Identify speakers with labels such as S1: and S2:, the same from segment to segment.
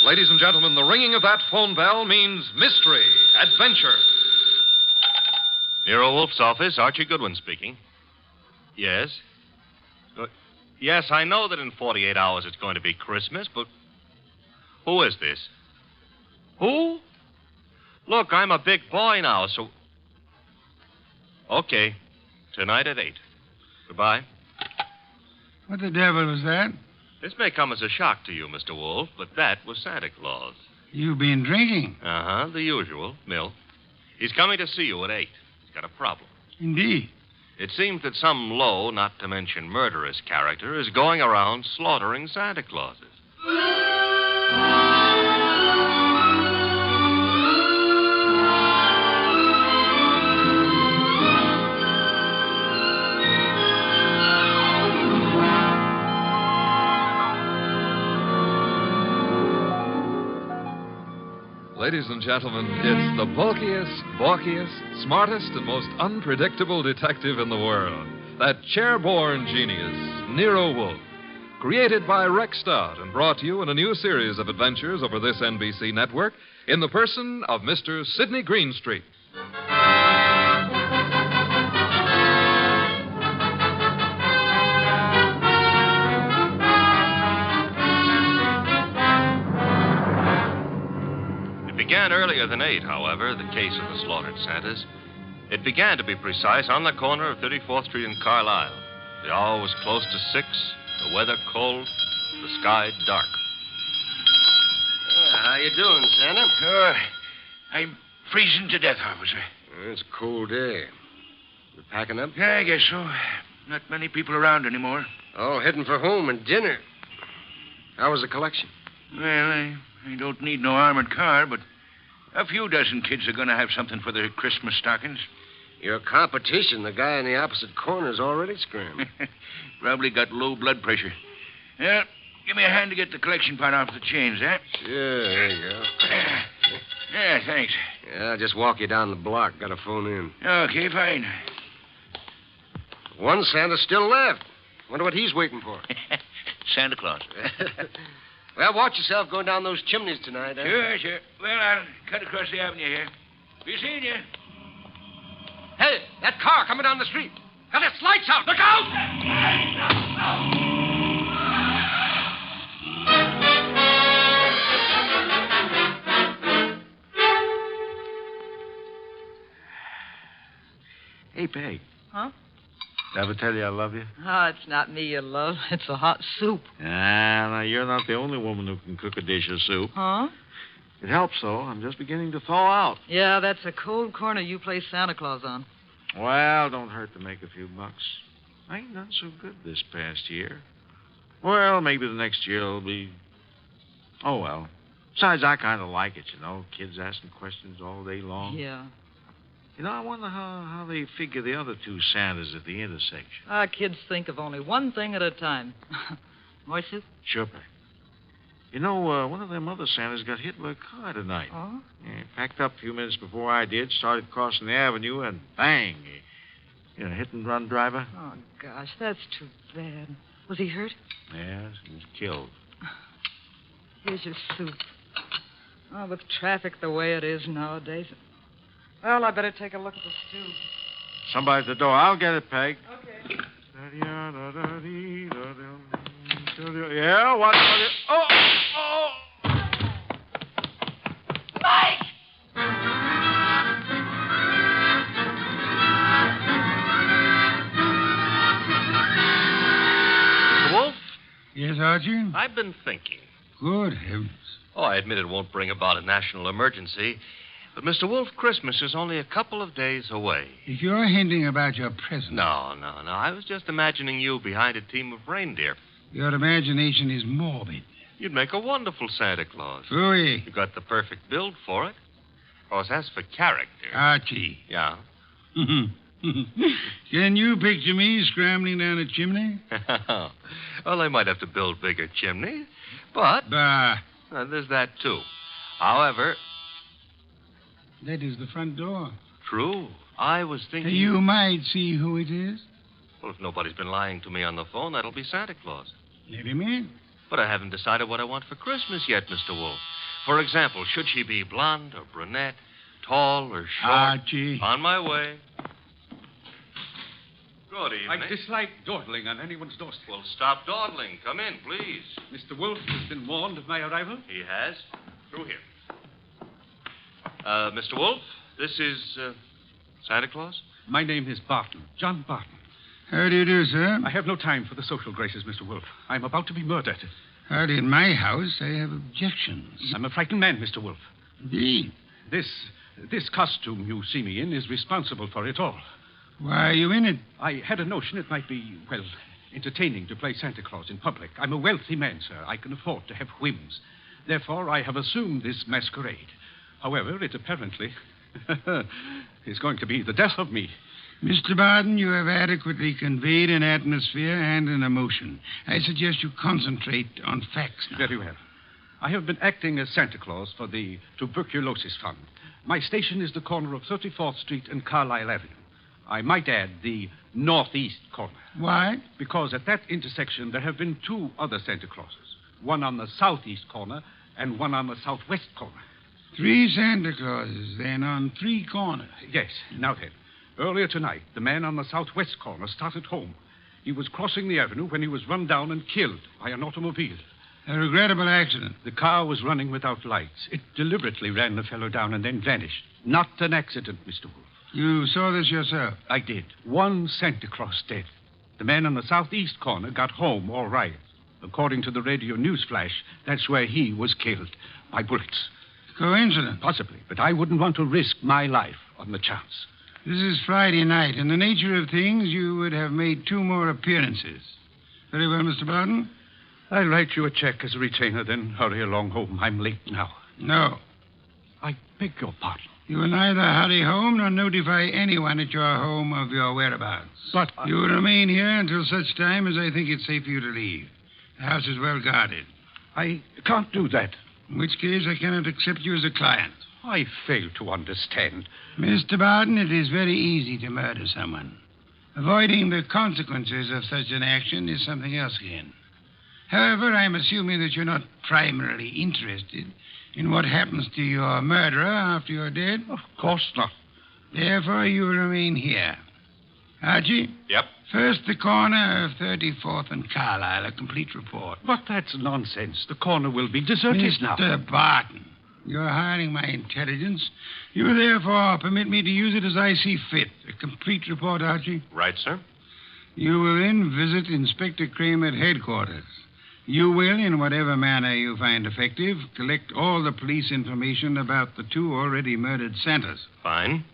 S1: Ladies and gentlemen, the ringing of that phone bell means mystery, adventure.
S2: Nero Wolfe's office, Archie Goodwin speaking. Yes? Yes, I know that in 48 hours it's going to be Christmas, but who is this? Who? Look, I'm a big boy now, so... Okay. Tonight at 8. Goodbye.
S3: What the devil was that?
S2: This may come as a shock to you, Mr. Wolfe, but that was Santa Claus.
S3: You've been drinking.
S2: Uh-huh, the usual, milk. He's coming to see you at 8. He's got a problem.
S3: Indeed.
S2: It seems that some low, not to mention murderous character is going around slaughtering Santa Clauses.
S1: Ladies and gentlemen, it's the bulkiest, balkiest, smartest, and most unpredictable detective in the world. That chair-born genius, Nero Wolfe. Created by Rex Stout and brought to you in a new series of adventures over this NBC network in the person of Mr. Sydney Greenstreet.
S2: Began earlier than 8, however, the case of the slaughtered Santas. It began, to be precise, on the corner of 34th Street and Carlisle. The hour was close to 6, the weather cold, the sky dark.
S4: How you doing, Santa?
S5: I'm freezing to death, officer.
S4: It's a cold day. You packing up?
S5: Yeah, I guess so. Not many people around anymore.
S4: Oh, heading for home and dinner. How was the collection?
S5: Well, I don't need no armored car, but a few dozen kids are going to have something for their Christmas stockings.
S4: Your competition, the guy in the opposite corner, is already scrambling.
S5: Probably got low blood pressure. Yeah, give me a hand to get the collection pot off the chains, eh?
S4: Sure, there you go.
S5: Yeah, thanks.
S4: Yeah, I'll just walk you down the block. Got to phone in.
S5: Okay, fine.
S4: One Santa still left. Wonder what he's waiting for.
S5: Santa Claus.
S4: Well, watch yourself going down those chimneys tonight, eh?
S5: Sure. Well, I'll cut across the avenue here. Be seeing you.
S4: Hey, that car coming down the street. Got its lights out. Look out!
S6: Hey, Peg.
S7: Huh?
S6: Ever tell you I love you?
S7: Oh, it's not me you love. It's a hot soup.
S6: Now, you're not the only woman who can cook a dish of soup.
S7: Huh?
S6: It helps, though. I'm just beginning to thaw out.
S7: Yeah, that's a cold corner you play Santa Claus on.
S6: Well, don't hurt to make a few bucks. I ain't done so good this past year. Well, maybe the next year will be... Oh, well. Besides, I kind of like it, you know. Kids asking questions all day long.
S7: Yeah.
S6: You know, I wonder how they figure the other two Santas at the intersection.
S7: Kids think of only one thing at a time. More soup?
S6: Sure, Peg. You know, one of them other Santas got hit by a car tonight.
S7: Oh?
S6: Yeah, packed up a few minutes before I did, started crossing the avenue, and bang! Hit-and-run driver.
S7: Oh, gosh, that's too bad. Was he hurt?
S6: Yes, he was killed.
S7: Here's your soup. Oh, with traffic the way it is nowadays. Well, I better take a look at the stew.
S6: Somebody at the door. I'll get it, Peg.
S7: Okay.
S6: Yeah, what? Oh!
S7: Mike!
S2: Mr. Wolfe?
S3: Yes, Archie?
S2: I've been thinking.
S3: Good heavens.
S2: Oh, I admit it won't bring about a national emergency. But, Mr. Wolfe, Christmas is only a couple of days away.
S3: If you're hinting about your present...
S2: No. I was just imagining you behind a team of reindeer.
S3: Your imagination is morbid.
S2: You'd make a wonderful Santa Claus.
S3: Phooey.
S2: You got the perfect build for it. Of course, as for character...
S3: Archie.
S2: Yeah?
S3: Can you picture me scrambling down a chimney?
S2: Well, they might have to build bigger chimneys, but...
S3: Bah.
S2: There's that, too. However...
S3: That is the front door.
S2: True. I was thinking...
S3: You might see who it is.
S2: Well, if nobody's been lying to me on the phone, that'll be Santa Claus.
S3: Let him in.
S2: But I haven't decided what I want for Christmas yet, Mr. Wolfe. For example, should she be blonde or brunette, tall or short?
S3: Archie.
S2: On my way. Good evening.
S8: I dislike dawdling on anyone's doorstep.
S2: Well, stop dawdling. Come in, please.
S8: Mr. Wolfe has been warned of my arrival.
S2: He has. Through here. Mr. Wolfe, this is Santa Claus?
S8: My name is Barton, John Barton.
S3: How do you do, sir?
S8: I have no time for the social graces, Mr. Wolfe. I'm about to be murdered.
S3: Howdy, in my house, I have objections.
S8: I'm a frightened man, Mr. Wolfe.
S3: Indeed.
S8: This costume you see me in is responsible for it all.
S3: Why are you in it?
S8: I had a notion it might be, well, entertaining to play Santa Claus in public. I'm a wealthy man, sir. I can afford to have whims. Therefore, I have assumed this masquerade. However, it apparently is going to be the death of me.
S3: Mr. Barton, you have adequately conveyed an atmosphere and an emotion. I suggest you concentrate on facts now.
S8: Very well. I have been acting as Santa Claus for the Tuberculosis Fund. My station is the corner of 34th Street and Carlisle Avenue. I might add the northeast corner.
S3: Why?
S8: Because at that intersection there have been two other Santa Clauses. One on the southeast corner and one on the southwest corner.
S3: 3 Santa Clauses, then, on 3 corners.
S8: Yes. Now then, earlier tonight, the man on the southwest corner started home. He was crossing the avenue when he was run down and killed by an automobile.
S3: A regrettable accident.
S8: The car was running without lights. It deliberately ran the fellow down and then vanished. Not an accident, Mr. Wolfe.
S3: You saw this yourself?
S8: I did. 1 Santa Claus dead. The man on the southeast corner got home all right. According to the radio news flash, that's where he was killed by bullets.
S3: Coincidence?
S8: Possibly, but I wouldn't want to risk my life on the chance.
S3: This is Friday night. In the nature of things, you would have made 2 more appearances. Very well, Mr. Barton.
S8: I'll write you a check as a retainer, then hurry along home. I'm late now.
S3: No.
S8: I beg your pardon.
S3: You will neither hurry home nor notify anyone at your home of your whereabouts.
S8: But
S3: you will remain here until such time as I think it's safe for you to leave. The house is well guarded.
S8: I can't do that.
S3: In which case, I cannot accept you as a client.
S8: I fail to understand.
S3: Mr. Barton, it is very easy to murder someone. Avoiding the consequences of such an action is something else again. However, I'm assuming that you're not primarily interested in what happens to your murderer after you're dead.
S8: Of course not.
S3: Therefore, you will remain here. Archie?
S2: Yep.
S3: First, the corner of 34th and Carlisle, a complete report.
S8: But that's nonsense. The corner will be deserted now.
S3: Mr. Barton, you're hiring my intelligence. You will therefore permit me to use it as I see fit. A complete report, Archie?
S2: Right, sir.
S3: You will then visit Inspector Kramer at headquarters. You will, in whatever manner you find effective, collect all the police information about the 2 already murdered Santas.
S2: Fine.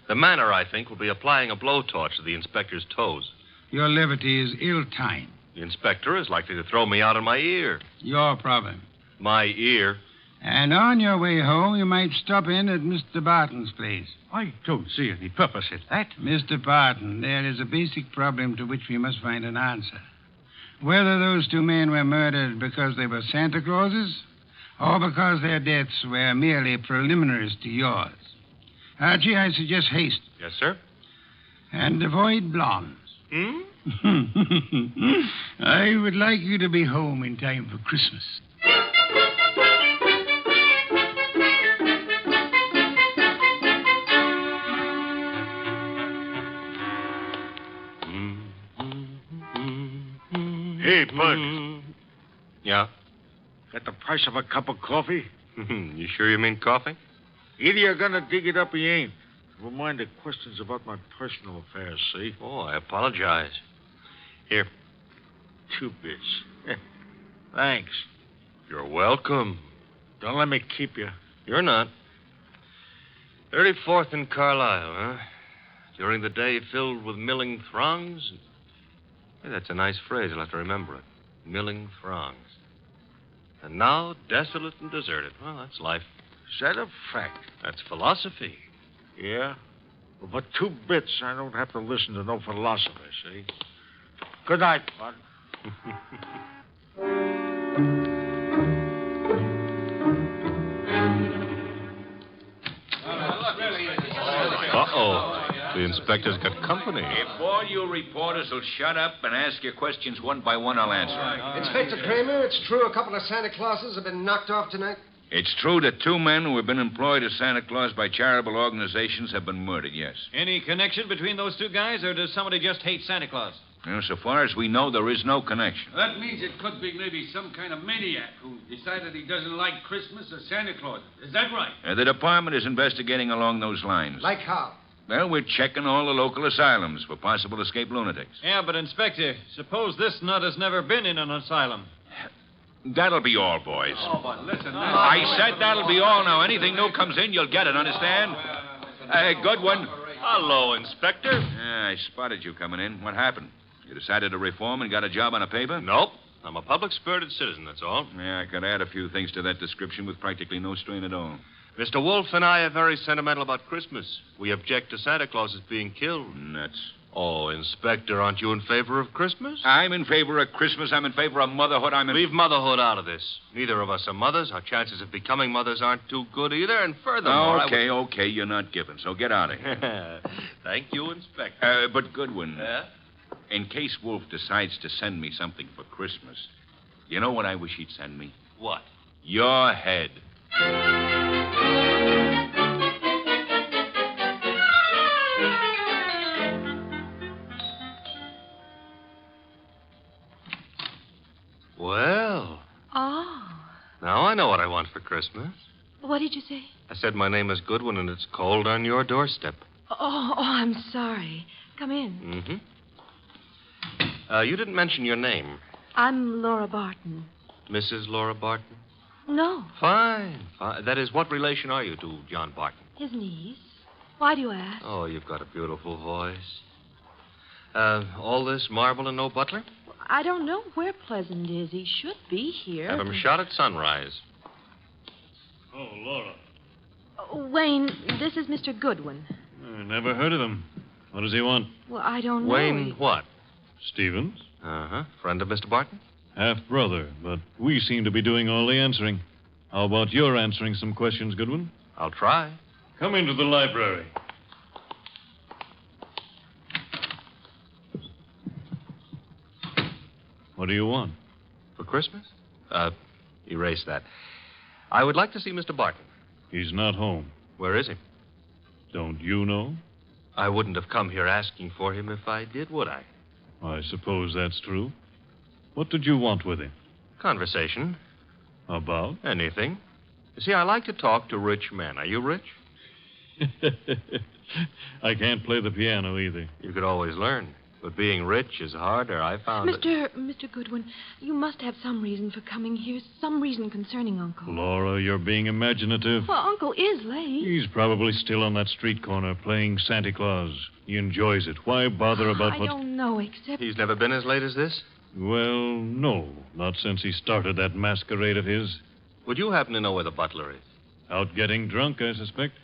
S2: The manner, I think, will be applying a blowtorch to the inspector's toes.
S3: Your levity is ill-timed.
S2: The inspector is likely to throw me out of my ear.
S3: Your problem.
S2: My ear?
S3: And on your way home, you might stop in at Mr. Barton's place.
S8: I don't see any purpose in that.
S3: Mr. Barton, there is a basic problem to which we must find an answer. Whether those 2 men were murdered because they were Santa Clauses or because their deaths were merely preliminaries to yours. Archie, I suggest haste.
S2: Yes, sir.
S3: And avoid blondes. I would like you to be home in time for Christmas.
S5: Hey, Bud.
S2: Yeah?
S5: Got the price of a cup of coffee?
S2: You sure you mean coffee?
S5: Either you're going to dig it up or you ain't. Never mind the questions about my personal affairs, see?
S2: Oh, I apologize. Here.
S5: 2 bits. Thanks.
S2: You're welcome.
S5: Don't let me keep you.
S2: You're not. 34th and Carlisle, huh? During the day filled with milling throngs. Hey, that's a nice phrase. I'll have to remember it. Milling throngs. And now desolate and deserted. Well, that's life.
S5: Is that a fact?
S2: That's philosophy.
S5: Yeah? Well, for 2 bits, I don't have to listen to no philosopher, see? Good night, Bud.
S2: Uh-oh. The inspector's got company.
S9: If all you reporters will shut up and ask your questions one by one, I'll answer.
S10: Inspector Kramer, it's true a couple of Santa Clauses have been knocked off tonight?
S9: It's true that 2 men who have been employed as Santa Claus by charitable organizations have been murdered, yes.
S10: Any connection between those 2 guys, or does somebody just hate Santa Claus?
S9: So far as we know, there is no connection.
S11: That means it could be maybe some kind of maniac who decided he doesn't like Christmas or Santa Claus. Is that right?
S9: The department is investigating along those lines.
S4: Like how?
S9: Well, we're checking all the local asylums for possible escaped lunatics.
S10: Yeah, but, Inspector, suppose this nut has never been in an asylum.
S9: That'll be all, boys.
S11: Oh, but listen,
S9: I said that'll be all. Now, anything new comes in, you'll get it, understand? Goodwin.
S2: Hello, Inspector.
S9: I spotted you coming in. What happened? You decided to reform and got a job on a paper?
S2: Nope. I'm a public-spirited citizen, that's all.
S9: Yeah, I could add a few things to that description with practically no strain at all.
S2: Mr. Wolfe and I are very sentimental about Christmas. We object to Santa Claus being killed.
S9: Nuts.
S2: Oh, Inspector, aren't you in favor of Christmas?
S9: I'm in favor of Christmas. I'm in favor of motherhood.
S2: Leave motherhood out of this. Neither of us are mothers. Our chances of becoming mothers aren't too good either. And furthermore,
S9: Okay, you're not giving, so get out of here.
S2: Thank you, Inspector.
S9: But Goodwin,
S2: Yeah?
S9: in case Wolfe decides to send me something for Christmas, you know what I wish he'd send me?
S2: What?
S9: Your head.
S2: Well,
S12: Oh.
S2: now I know what I want for Christmas.
S12: What did you say?
S2: I said my name is Goodwin and it's cold on your doorstep.
S12: Oh, I'm sorry. Come in.
S2: Mm-hmm. You didn't mention your name.
S12: I'm Laura Barton.
S2: Mrs. Laura Barton?
S12: No,
S2: Fine. That is, what relation are you to John Barton?
S12: his niece. Why do you ask?
S2: Oh, you've got a beautiful voice. All this marble and no butler?
S12: I don't know where Pleasant is. He should be here.
S2: Have him shot at sunrise.
S13: Oh, Laura.
S12: Wayne, this is Mr. Goodwin.
S13: I never heard of him. What does he want?
S12: Well, I don't know.
S2: Wayne what?
S13: Stevens?
S2: Uh-huh. Friend of Mr. Barton?
S13: Half-brother, but we seem to be doing all the answering. How about your answering some questions, Goodwin?
S2: I'll try.
S13: Come into the library. What do you want?
S2: For Christmas? Erase that. I would like to see Mr. Barton.
S13: He's not home.
S2: Where is he?
S13: Don't you know?
S2: I wouldn't have come here asking for him if I did, would I?
S13: I suppose that's true. What did you want with him?
S2: Conversation.
S13: About?
S2: Anything. You see, I like to talk to rich men. Are you rich?
S13: I can't play the piano either.
S2: You could always learn. But being rich is harder, I found it.
S12: Mr. Goodwin, you must have some reason for coming here, some reason concerning Uncle.
S13: Laura, you're being imaginative.
S12: Well, Uncle is late.
S13: He's probably still on that street corner playing Santa Claus. He enjoys it. Why bother about
S12: I
S13: what...
S12: don't know, except...
S2: He's never been as late as this?
S13: Well, no. Not since he started that masquerade of his.
S2: Would you happen to know where the butler is?
S13: Out getting drunk, I suspect.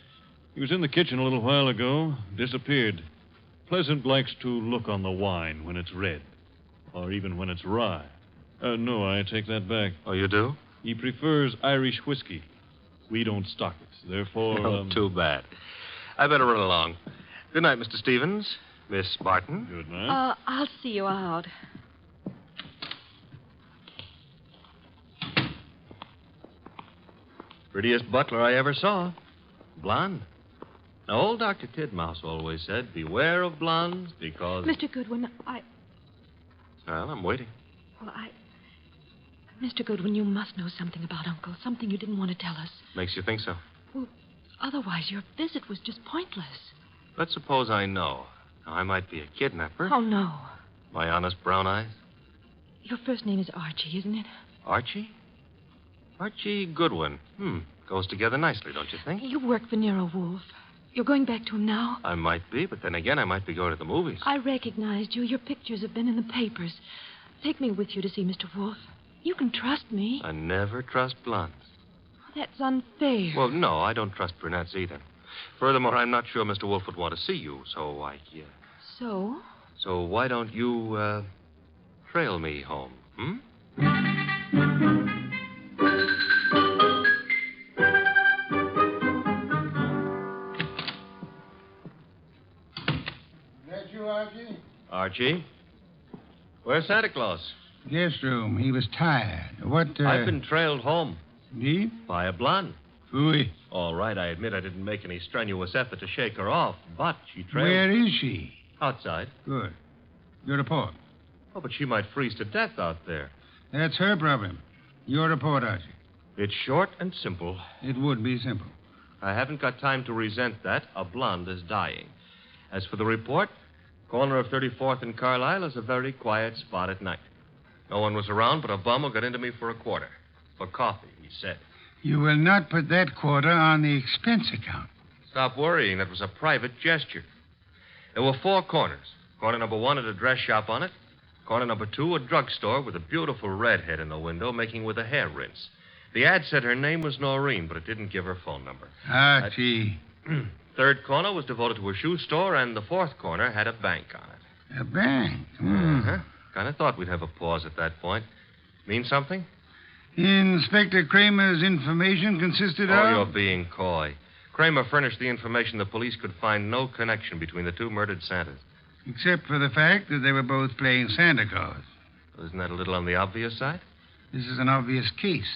S13: He was in the kitchen a little while ago. Disappeared. Pleasant likes to look on the wine when it's red. Or even when it's rye. No, I take that back.
S2: Oh, you do?
S13: He prefers Irish whiskey. We don't stock it. Therefore...
S2: Oh, too bad. I better run along. Good night, Mr. Stevens. Miss Barton.
S13: Good night.
S12: I'll see you out.
S2: Prettiest butler I ever saw. Blonde. Now, old Dr. Tidmouse always said, beware of blondes because...
S12: Mr. Goodwin,
S2: Well, I'm waiting.
S12: Mr. Goodwin, you must know something about Uncle, something you didn't want to tell us.
S2: Makes you think so?
S12: Well, otherwise your visit was just pointless.
S2: Let's suppose I know. Now, I might be a kidnapper.
S12: Oh, no.
S2: My honest brown eyes.
S12: Your first name is Archie, isn't it?
S2: Archie? Archie Goodwin. Goes together nicely, don't you think?
S12: You work for Nero Wolfe. You're going back to him now?
S2: I might be, but then again, I might be going to the movies.
S12: I recognized you. Your pictures have been in the papers. Take me with you to see Mr. Wolfe. You can trust me.
S2: I never trust blondes.
S12: That's unfair.
S2: Well, no, I don't trust brunettes either. Furthermore, I'm not sure Mr. Wolfe would want to see you, so
S12: So?
S2: So why don't you, trail me home,
S3: That you, Archie?
S2: Archie? Where's Santa Claus?
S3: Guest room. He was tired. What,
S2: I've been trailed home.
S3: Indeed?
S2: By a blonde.
S3: Phooey.
S2: All right, I admit I didn't make any strenuous effort to shake her off, but she trailed...
S3: Where is she?
S2: Outside.
S3: Good. Your report.
S2: Oh, but she might freeze to death out there.
S3: That's her problem. Your report, Archie.
S2: It's short and simple.
S3: It would be simple.
S2: I haven't got time to resent that. A blonde is dying. As for the report, corner of 34th and Carlisle is a very quiet spot at night. No one was around but a bum who got into me for a quarter. For coffee, he said.
S3: You will not put that quarter on the expense account.
S2: Stop worrying. That was a private gesture. There were 4 corners. Corner number 1 had a dress shop on it. Corner number 2, a drugstore with a beautiful redhead in the window making with a hair rinse. The ad said her name was Noreen, but it didn't give her phone number.
S3: Archie.
S2: 3rd corner was devoted to a shoe store, and the 4th corner had a bank on it.
S3: A bank?
S2: Uh-huh. Kind of thought we'd have a pause at that point. Mean something?
S3: Inspector Kramer's information consisted of...
S2: Oh, you're being coy. Kramer furnished the information the police could find no connection between the 2 murdered Santas.
S3: Except for the fact that they were both playing Santa Claus.
S2: Isn't that a little on the obvious side?
S3: This is an obvious case.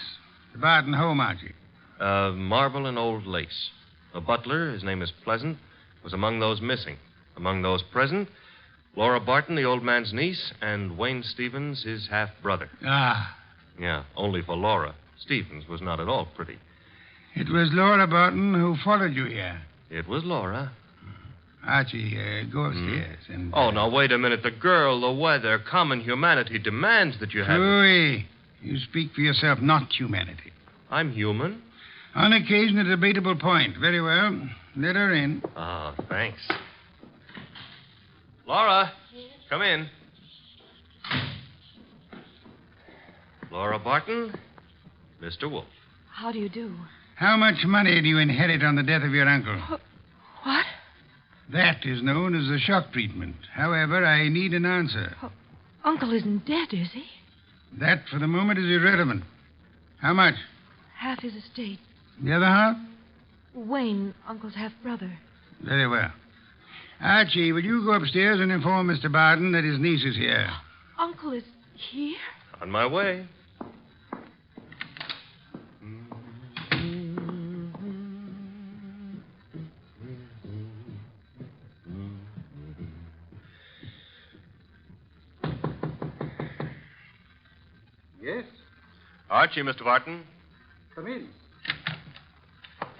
S3: The Barton home, Archie.
S2: Marble and old lace. A butler, his name is Pleasant, was among those missing. Among those present, Laura Barton, the old man's niece, and Wayne Stevens, his half-brother.
S3: Ah.
S2: Yeah, only for Laura. Stevens was not at all pretty.
S3: It was Laura Barton who followed you here.
S2: It was Laura.
S3: Archie, go upstairs and...
S2: Oh, now, wait a minute. The girl, the weather, common humanity demands that you have...
S3: Louis, you speak for yourself, not humanity.
S2: I'm human.
S3: On occasion, a debatable point. Very well. Let her in.
S2: Oh, thanks. Laura, come in. Laura Barton, Mr. Wolfe.
S12: How do you do?
S3: How much money do you inherit on the death of your uncle?
S12: What?
S3: That is known as the shock treatment. However, I need an answer.
S12: Uncle isn't dead, is he?
S3: That, for the moment, is irrelevant. How much?
S12: Half his estate.
S3: The other half?
S12: Wayne, Uncle's half-brother.
S3: Very well. Archie, will you go upstairs and inform Mr. Barton that his niece is here?
S12: Uncle is here?
S2: On my way.
S8: Yes?
S2: Archie, Mr. Barton.
S8: Come in.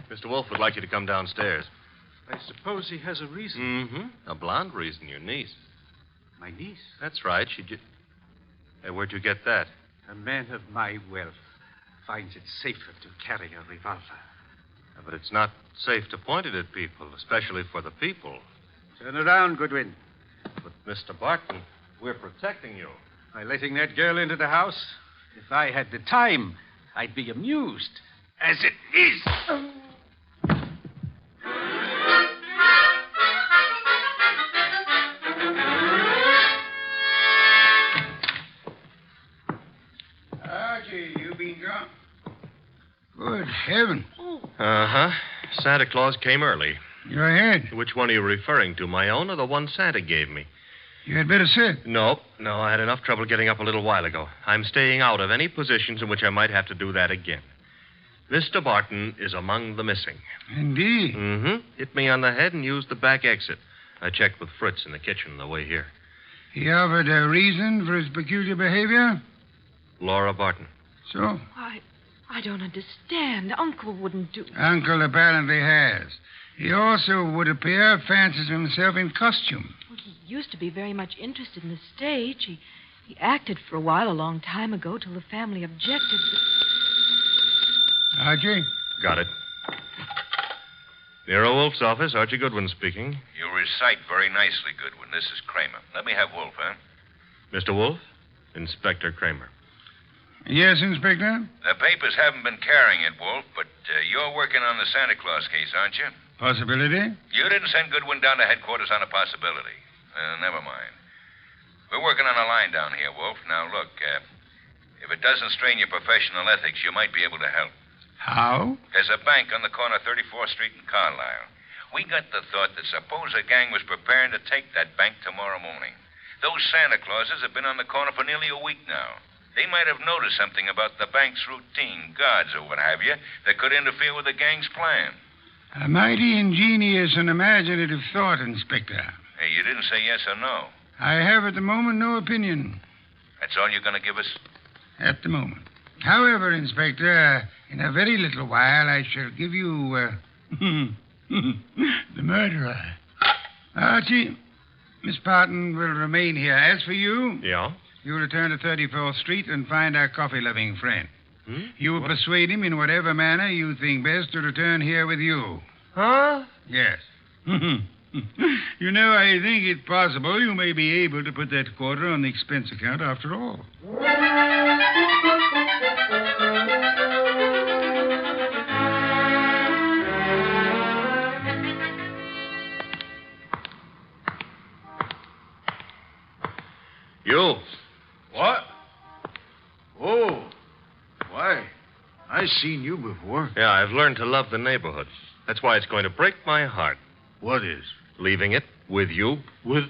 S2: Mr. Wolfe would like you to come downstairs.
S8: I suppose he has a reason.
S2: Mm-hmm. A blonde reason, your niece.
S8: My niece?
S2: That's right. Hey, where'd you get that?
S8: A man of my wealth finds it safer to carry a revolver.
S2: Yeah, but it's not safe to point it at people, especially for the people.
S8: Turn around, Goodwin.
S2: But, Mr. Barton, we're protecting you.
S8: By letting that girl into the house, if I had the time, I'd be amused. As it is...
S3: Archie, you been drunk? Good heavens.
S2: Uh-huh. Santa Claus came early.
S3: Your head.
S2: Which one are you referring to, my own or the one Santa gave me?
S3: You had better sit.
S2: No, I had enough trouble getting up a little while ago. I'm staying out of any positions in which I might have to do that again. Mr. Barton is among the missing.
S3: Indeed.
S2: Mm-hmm. Hit me on the head and used the back exit. I checked with Fritz in the kitchen on the way here.
S3: He offered a reason for his peculiar behavior?
S2: Laura Barton.
S3: So?
S12: I don't understand. Uncle wouldn't do...
S3: Uncle apparently has. He also, would appear, fancies himself in costume.
S12: Well, he used to be very much interested in the stage. He acted for a while a long time ago till the family objected.
S3: Archie?
S2: Got it. Nero Wolfe's office, Archie Goodwin speaking.
S9: You recite very nicely, Goodwin. This is Kramer. Let me have Wolfe, huh?
S2: Mr. Wolfe? Inspector Kramer.
S3: Yes, Inspector?
S9: The papers haven't been carrying it, Wolfe, but you're working on the Santa Claus case, aren't you?
S3: Possibility?
S9: You didn't send Goodwin down to headquarters on a possibility. Never mind. We're working on a line down here, Wolfe. Now, look, if it doesn't strain your professional ethics, you might be able to help.
S3: How?
S9: There's a bank on the corner of 34th Street and Carlisle. We got the thought that suppose a gang was preparing to take that bank tomorrow morning. Those Santa Clauses have been on the corner for nearly a week now. They might have noticed something about the bank's routine, guards or what have you, that could interfere with the gang's plan.
S3: A mighty ingenious and imaginative thought, Inspector.
S9: Hey, you didn't say yes or no.
S3: I have at the moment no opinion.
S9: That's all you're going to give us?
S3: At the moment. However, Inspector, in a very little while I shall give you, the murderer. Archie, Miss Barton will remain here. As for you...
S2: Yeah?
S3: You return to 34th Street and find our coffee-loving friend. You will persuade him in whatever manner you think best to return here with you.
S2: Huh?
S3: Yes. You know, I think it possible you may be able to put that quarter on the expense account after all.
S2: You.
S6: What? Oh. Why, I've seen you before.
S2: Yeah, I've learned to love the neighborhood. That's why it's going to break my heart.
S6: What is?
S2: Leaving it with you.
S6: With...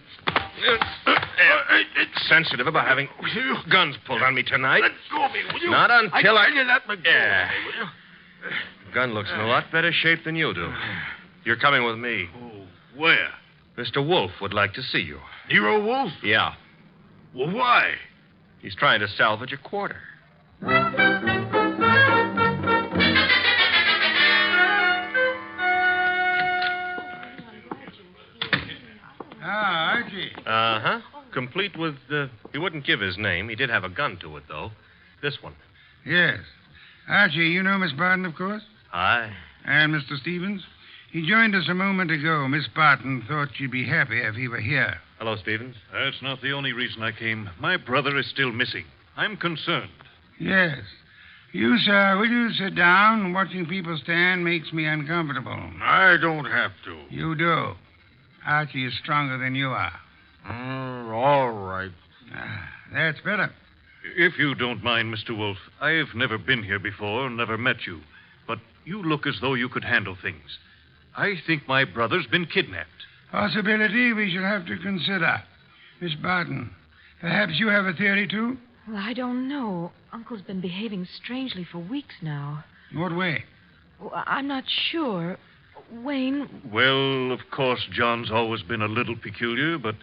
S2: It's sensitive about having guns pulled on me tonight.
S6: Let go of me, will you?
S2: Not until
S6: I tell you that, McGill.
S2: Yeah.
S6: Will you?
S2: Gun looks in a lot better shape than you do. You're coming with me.
S6: Oh, where?
S2: Mr. Wolfe would like to see you.
S6: Nero Wolfe?
S2: Yeah.
S6: Well, why?
S2: He's trying to salvage a quarter.
S3: Archie.
S2: Uh-huh. Complete with, he wouldn't give his name. He did have a gun to it, though. This one.
S3: Yes. Archie, you know Miss Barton, of course?
S2: Aye.
S3: And Mr. Stevens? He joined us a moment ago. Miss Barton thought she'd be happy if he were here.
S2: Hello, Stevens.
S13: That's not the only reason I came. My brother is still missing. I'm concerned.
S3: Yes. You, sir, will you sit down? Watching people stand makes me uncomfortable.
S6: I don't have to.
S3: You do. Archie is stronger than you are.
S6: All right.
S3: That's better.
S13: If you don't mind, Mr. Wolfe, I've never been here before, never met you. But you look as though you could handle things. I think my brother's been kidnapped.
S3: Possibility we shall have to consider. Miss Barton, perhaps you have a theory, too?
S12: Well, I don't know. Uncle's been behaving strangely for weeks now.
S3: What way?
S12: Oh, I'm not sure. Wayne...
S13: Well, of course, John's always been a little peculiar, but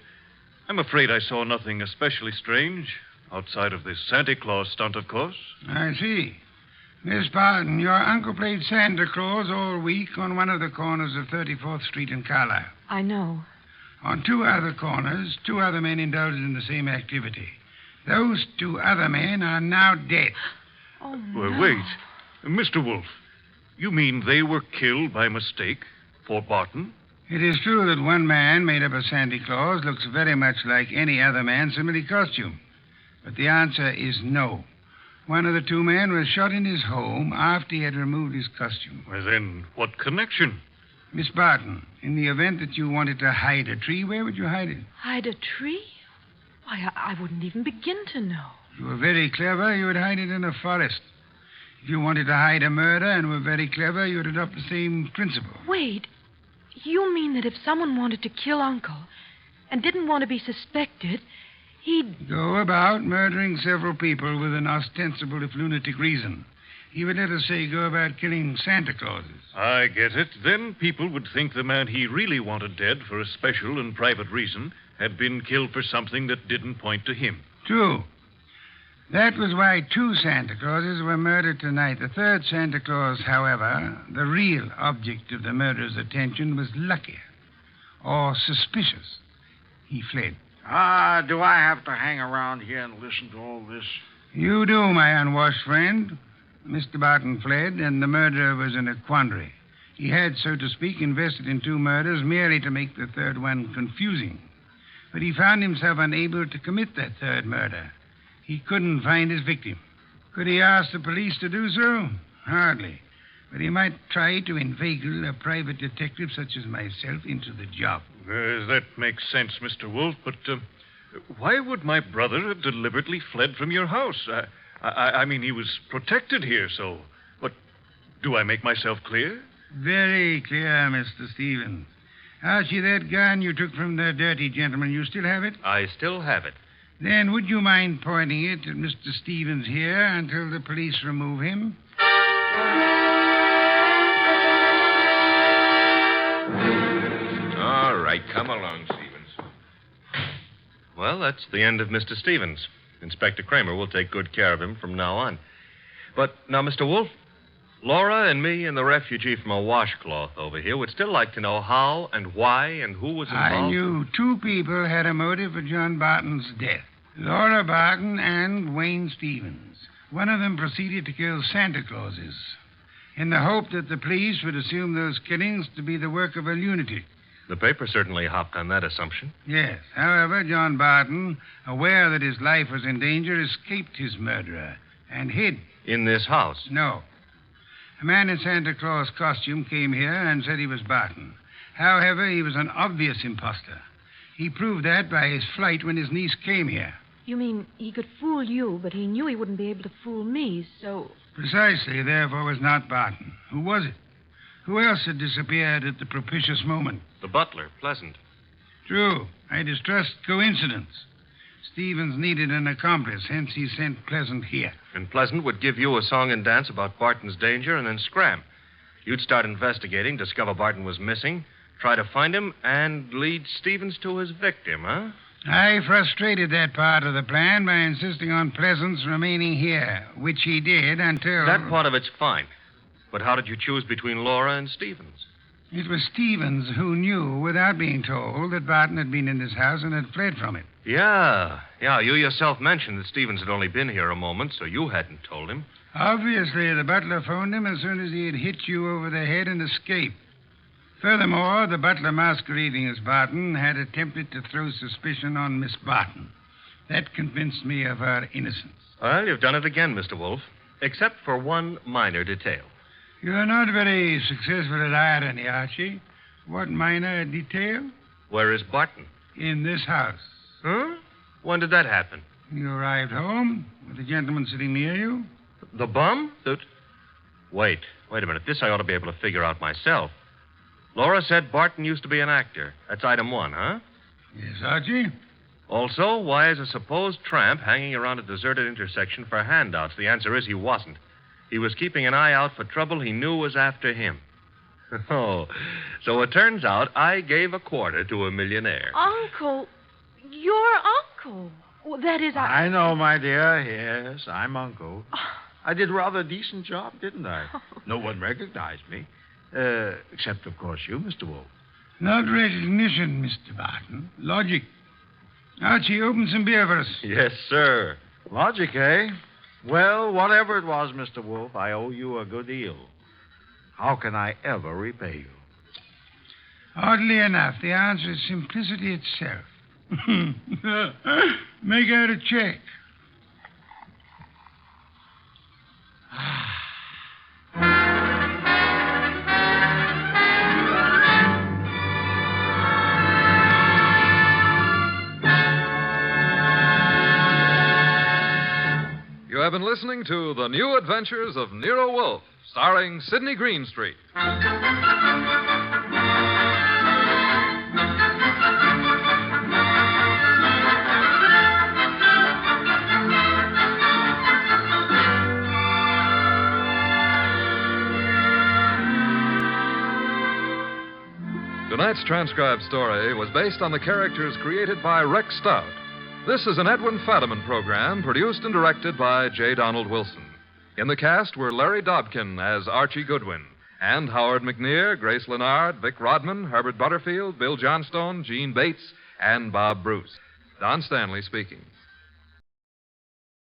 S13: I'm afraid I saw nothing especially strange, outside of this Santa Claus stunt, of course.
S3: I see. Miss Barton, your uncle played Santa Claus all week on one of the corners of 34th Street in Carlisle.
S12: I know.
S3: On two other corners, two other men indulged in the same activity. Those two other men are now dead.
S12: Oh, no.
S13: Well, wait. Mr. Wolfe, you mean they were killed by mistake for Barton?
S3: It is true that one man, made up of Santa Claus, looks very much like any other man similarly costumed. But the answer is no. One of the two men was shot in his home after he had removed his costume.
S13: Well, then, what connection?
S3: Miss Barton, in the event that you wanted to hide a tree, where would you hide it?
S12: Hide a tree? Why, I wouldn't even begin to know.
S3: If you were very clever, you would hide it in a forest. If you wanted to hide a murder and were very clever, you would adopt the same principle.
S12: Wait. You mean that if someone wanted to kill Uncle and didn't want to be suspected, he'd...
S3: Go about murdering several people with an ostensible, if lunatic, reason. He would, let us say, go about killing Santa Clauses.
S13: I get it. Then people would think the man he really wanted dead for a special and private reason had been killed for something that didn't point to him.
S3: True. That was why two Santa Clauses were murdered tonight. The third Santa Claus, however, the real object of the murderer's attention, was luckier or suspicious. He fled.
S6: Do I have to hang around here and listen to all this?
S3: You do, my unwashed friend. Mr. Barton fled, and the murderer was in a quandary. He had, so to speak, invested in two murders merely to make the third one confusing. But he found himself unable to commit that third murder. He couldn't find his victim. Could he ask the police to do so? Hardly. But he might try to inveigle a private detective such as myself into the job.
S13: That makes sense, Mr. Wolfe, but why would my brother have deliberately fled from your house? I mean, he was protected here, so... But do I make myself clear?
S3: Very clear, Mr. Stevens. Archie, that gun you took from the dirty gentleman, you still have it?
S2: I still have it.
S3: Then would you mind pointing it at Mr. Stevens here until the police remove him?
S9: All right, come along, Stevens.
S2: Well, that's the end of Mr. Stevens. Inspector Kramer will take good care of him from now on. But now, Mr. Wolfe, Laura and me and the refugee from a washcloth over here would still like to know how and why and who was involved.
S3: I knew two people had a motive for John Barton's death. Laura Barton and Wayne Stevens. One of them proceeded to kill Santa Clauses in the hope that the police would assume those killings to be the work of a lunatic.
S2: The paper certainly hopped on that assumption.
S3: Yes. However, John Barton, aware that his life was in danger, escaped his murderer and hid.
S2: In this house?
S3: No. A man in Santa Claus costume came here and said he was Barton. However, he was an obvious imposter. He proved that by his flight when his niece came here.
S12: You mean he could fool you, but he knew he wouldn't be able to fool me, so...
S3: Precisely, therefore, was not Barton. Who was it? Who else had disappeared at the propitious moment?
S2: The butler, Pleasant.
S3: True. I distrust coincidence. Stevens needed an accomplice, hence he sent Pleasant here.
S2: And Pleasant would give you a song and dance about Barton's danger and then scram. You'd start investigating, discover Barton was missing, try to find him, and lead Stevens to his victim, huh?
S3: I frustrated that part of the plan by insisting on Pleasant's remaining here, which he did until...
S2: That part of it's fine. But how did you choose between Laura and Stevens?
S3: It was Stevens who knew, without being told, that Barton had been in this house and had fled from it.
S2: Yeah. You yourself mentioned that Stevens had only been here a moment, so you hadn't told him.
S3: Obviously, the butler phoned him as soon as he had hit you over the head and escaped. Furthermore, the butler masquerading as Barton had attempted to throw suspicion on Miss Barton. That convinced me of her innocence.
S2: Well, you've done it again, Mr. Wolfe, except for one minor detail.
S3: You're not very successful at irony, Archie. What minor detail?
S2: Where is Barton?
S3: In this house.
S2: Huh? When did that happen?
S3: You arrived home with a gentleman sitting near you.
S2: The bum? Wait a minute. This I ought to be able to figure out myself. Laura said Barton used to be an actor. That's item one, huh?
S3: Yes, Archie.
S2: Also, why is a supposed tramp hanging around a deserted intersection for handouts? The answer is he wasn't. He was keeping an eye out for trouble he knew was after him. Oh, so it turns out I gave a quarter to a millionaire.
S12: Uncle, your uncle. Well, that is...
S6: I know, my dear. Yes, I'm Uncle. I did rather a decent job, didn't I? No one recognized me. Except, of course, you, Mr. Wolfe.
S3: Not recognition, Mr. Barton. Logic. Archie, open some beer for us.
S2: Yes, sir.
S6: Logic, eh? Well, whatever it was, Mr. Wolfe, I owe you a good deal. How can I ever repay you?
S3: Oddly enough, the answer is simplicity itself. Make out a check.
S1: You have been listening to The New Adventures of Nero Wolfe, starring Sydney Greenstreet. Tonight's transcribed story was based on the characters created by Rex Stout. This is an Edwin Fadiman program produced and directed by J. Donald Wilson. In the cast were Larry Dobkin as Archie Goodwin, and Howard McNear, Grace Lennard, Vic Rodman, Herbert Butterfield, Bill Johnstone, Gene Bates, and Bob Bruce. Don Stanley speaking.